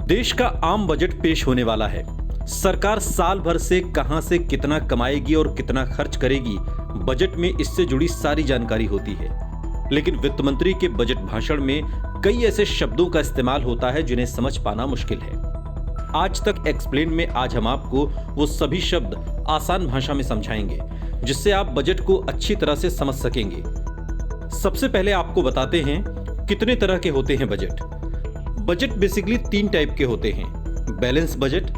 देश का आम बजट पेश होने वाला है। सरकार साल भर से कितना कमाएगी और कितना खर्च करेगी, बजट में इससे जुड़ी सारी जानकारी होती है। लेकिन वित्त मंत्री के बजट भाषण में कई ऐसे शब्दों का इस्तेमाल होता है जिन्हें समझ पाना मुश्किल है। आज तक एक्सप्लेन में आज हम आपको वो सभी शब्द आसान भाषा में समझाएंगे जिससे आप बजट को अच्छी तरह से समझ सकेंगे। सबसे पहले आपको बताते हैं कितने तरह के होते हैं बजट। बजट बेसिकली 3 टाइप के होते हैं। बैलेंस बजट,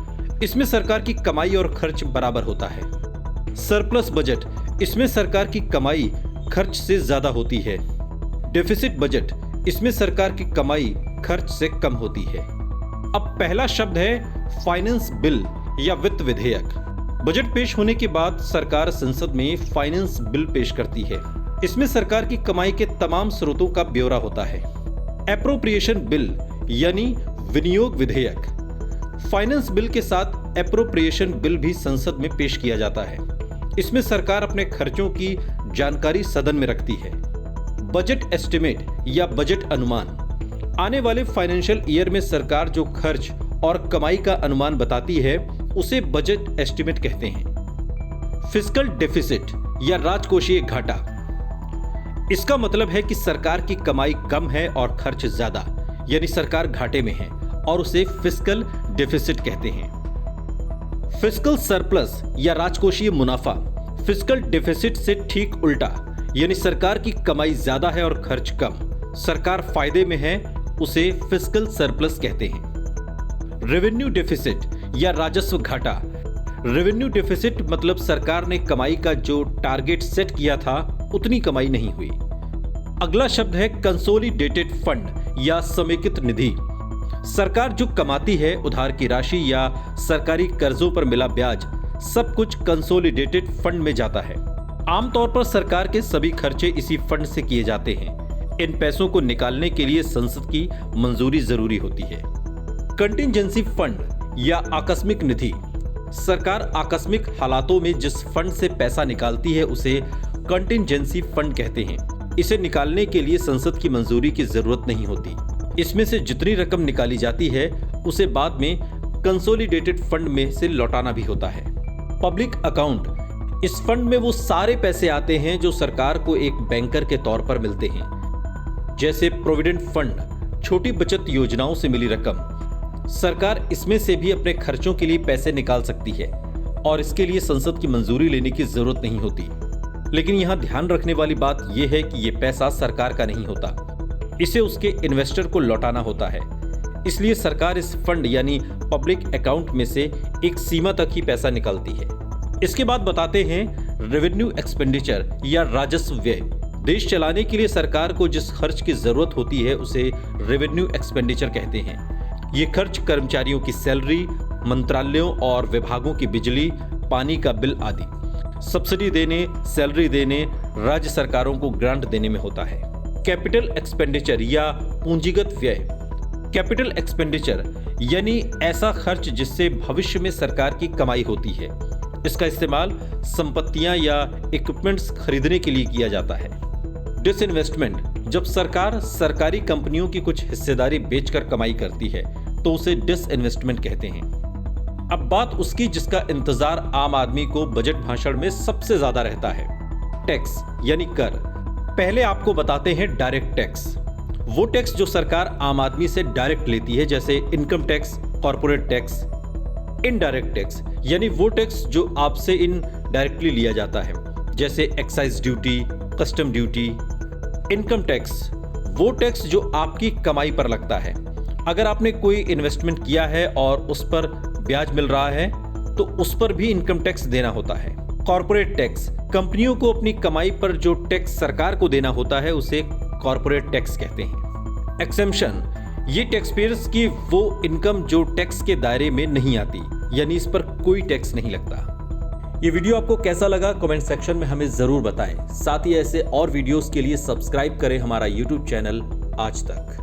इसमें सरकार की कमाई और खर्च बराबर होता है। सरप्लस बजट, इसमें सरकार की कमाई खर्च से ज्यादा होती है। डेफिसिट बजट, इसमें सरकार की कमाई खर्च से कम होती है। अब पहला शब्द है फाइनेंस बिल या वित्त विधेयक। बजट पेश होने के बाद सरकार संसद में फाइनेंस बिल पेश करती है। इसमें सरकार की कमाई के तमाम स्रोतों का ब्यौरा होता है। एप्रोप्रिएशन बिल यानी विनियोग विधेयक। फाइनेंस बिल के साथ एप्रोप्रिएशन बिल भी संसद में पेश किया जाता है। इसमें सरकार अपने खर्चों की जानकारी सदन में रखती है। बजट एस्टिमेट या बजट अनुमान, आने वाले फाइनेंशियल ईयर में सरकार जो खर्च और कमाई का अनुमान बताती है उसे बजट एस्टिमेट कहते हैं। फिस्कल डेफिसिट या राजकोषीय घाटा, इसका मतलब है कि सरकार की कमाई कम है और खर्च ज्यादा, यानी सरकार घाटे में है और उसे फिस्कल डेफिसिट कहते हैं। फिस्कल सरप्लस या राजकोषीय मुनाफा, फिस्कल डेफिसिट से ठीक उल्टा, यानी सरकार की कमाई ज्यादा है और खर्च कम, सरकार फायदे में है, उसे फिस्कल सरप्लस कहते हैं। रेवेन्यू डेफिसिट या राजस्व घाटा, रेवेन्यू डेफिसिट मतलब सरकार ने कमाई का जो टारगेट सेट किया था उतनी कमाई नहीं हुई। अगला शब्द है कंसोलिडेटेड फंड या समेकित निधि। सरकार जो कमाती है, उधार की राशि या सरकारी कर्जों पर मिला ब्याज, सब कुछ कंसोलिडेटेड फंड में जाता है। आमतौर पर सरकार के सभी खर्चे इसी फंड से किए जाते हैं। इन पैसों को निकालने के लिए संसद की मंजूरी जरूरी होती है। कंटिजेंसी फंड या आकस्मिक निधि, सरकार आकस्मिक हालातों में जिस फंड से पैसा निकालती है उसे कंटिजेंसी फंड कहते हैं। इसे निकालने के लिए संसद की मंजूरी की जरूरत नहीं होती। इसमें से जितनी रकम निकाली जाती है उसे बाद में कंसोलिडेटेड फंड में से लौटाना भी होता है। पब्लिक अकाउंट, इस फंड में वो सारे पैसे आते हैं जो सरकार को एक बैंकर के तौर पर मिलते हैं, जैसे प्रोविडेंट फंड, छोटी बचत योजनाओं से मिली रकम। सरकार इसमें से भी अपने खर्चों के लिए पैसे निकाल सकती है और इसके लिए संसद की मंजूरी लेने की जरूरत नहीं होती। लेकिन यहाँ ध्यान रखने वाली बात यह है कि ये पैसा सरकार का नहीं होता, इसे उसके इन्वेस्टर को लौटाना होता है। इसलिए सरकार इस फंड यानी पब्लिक अकाउंट में से एक सीमा तक ही पैसा निकालती है। इसके बाद बताते हैं रेवेन्यू एक्सपेंडिचर या राजस्व व्यय। देश चलाने के लिए सरकार को जिस खर्च की जरूरत होती है उसे रेवेन्यू एक्सपेंडिचर कहते हैं। ये खर्च कर्मचारियों की सैलरी, मंत्रालयों और विभागों की बिजली, पानी का बिल आदि, सब्सिडी देने, सैलरी देने, राज्य सरकारों को ग्रांट देने में होता है। कैपिटल एक्सपेंडिचर या पूंजीगत व्यय। कैपिटल एक्सपेंडिचर यानी ऐसा खर्च जिससे भविष्य में सरकार की कमाई होती है। इसका इस्तेमाल संपत्तियां या इक्विपमेंट्स खरीदने के लिए किया जाता है। डिसइन्वेस्टमेंट, जब सरकार सरकारी कंपनियों की कुछ हिस्सेदारी बेचकर कमाई करती है तो उसे डिसइन्वेस्टमेंट कहते हैं। अब बात उसकी जिसका इंतजार आम आदमी को बजट भाषण में सबसे ज्यादा रहता है, टैक्स यानी कर। पहले आपको बताते हैं डायरेक्ट टैक्स, वो टैक्स जो सरकार आम आदमी से डायरेक्ट लेती है, जैसे income tax, corporate tax. Indirect tax यानी वो टैक्स जो आपसे इनडायरेक्टली लिया जाता है, जैसे excise duty, custom duty. Income tax वो टैक्स जो आपकी कमाई पर लगता है। अगर आपने कोई इन्वेस्टमेंट किया है और उस पर ब्याज मिल रहा है तो उस पर भी इनकम टैक्स देना होता है। कॉर्पोरेट टैक्स, कंपनियों को अपनी कमाई पर जो टैक्स सरकार को देना होता है उसे कॉर्पोरेट टैक्स कहते हैं। एक्सेम्पशन, ये टैक्स पेयर्स की वो इनकम जो टैक्स के दायरे में नहीं आती, यानी इस पर कोई टैक्स नहीं लगता। ये वीडियो आपको कैसा लगा कमेंट सेक्शन में हमें जरूर बताएं। साथ ही ऐसे और वीडियोस के लिए सब्सक्राइब करें हमारा YouTube चैनल आज तक।